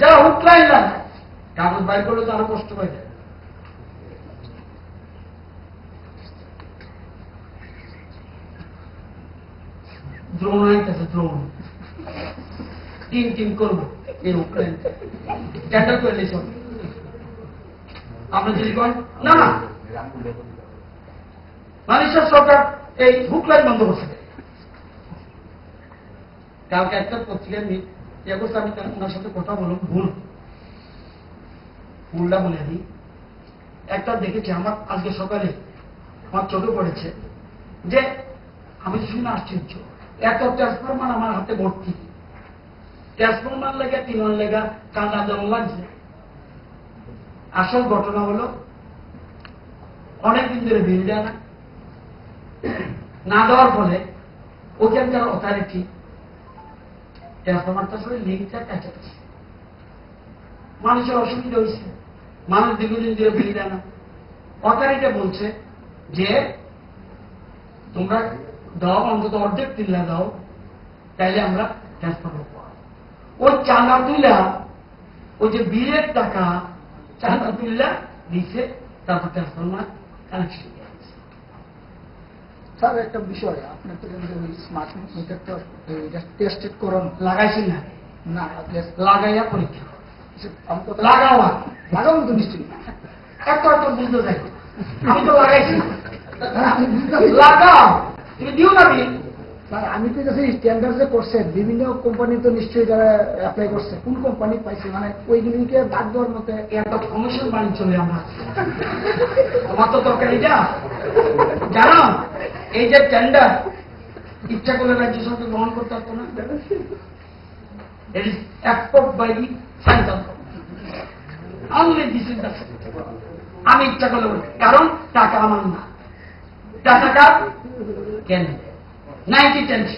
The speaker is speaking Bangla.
যারা হুকলাইন লাগায় কাগজ বাইর করলে তো আরো কষ্ট পাই যায়। দ্রোণ আনতেছে, দ্রোণ টিম টিম করবো এই হুকলাইন টেন্ডার করে নিয়েছ। আপনি যদি করেন না না মালয়েশিয়ার সরকার এই হুকলাইন বন্ধ করছে। কালকে একটা পত্রিকার অবস্থা আমি ওনার সাথে কথা বললাম, ভুলটা বলে দিই। একটা দেখেছি আমার আজকে সকালে আমার চোখে পড়েছে যে আমি তো শুনে আশ্চর্য, এত ট্রান্সফরমার আমার হাতে ভর্তি, ট্রান্সফরমার লেগে 3 লেগা কান্না যেমন লাগছে। আসল ঘটনা হলো অনেকদিন ধরে বিল দেয় না দেওয়ার ফলে ওখানকার অথরিটি ট্রান্সফরমারটা সবাই লিঙ্কটা কাছাকাছি, মানুষের অসুবিধা হয়েছে, মানুষ দীর্ঘদিন ধরে বিল দেয় না। অথরিটি বলছে যে তোমরা দাও, অন্তত অর্ধেক তিল্লা দাও, তাইলে আমরা ট্রান্সফরমার পাবো। ওই চাঁদা তুইলা ওই যে বিলের টাকা চাঁদা তুইলা দিচ্ছে, তারপর ট্রান্সফরমার কানেকশন দিয়ে দিচ্ছে। স্যার একটা বিষয়, আপনার তো ওই স্মার্ট মিটারটা টেস্টেড করুন, লাগাইছি না? না লাগাইয়া পরীক্ষা লাগাও, লাগাও তো নিশ্চয়ই এত এত বুঝতে চাই। আমি তো লাগাইছি, লাগাও, তুমি দিও না বিল। স্যার আমি তো কাছে স্ট্যান্ডার্ড যে করছে বিভিন্ন কোম্পানি তো নিশ্চয়ই যারা অ্যাপ্লাই করছে, কোন কোম্পানি পাইছে, মানে ওইগুলিকে বাদ দেওয়ার মতো এত কমিশন বাণিজ্য চলে আমরা। আমার তো দরকার এটা জানো, এই যে টেন্ডার ইচ্ছা করলে রাজ্য সরকার গ্রহণ করতে পারতো না। It is approved by the central government. Only this is the আমি ইচ্ছা করলে বলি, কারণ টাকা আমার না, টাকা কেন 90-10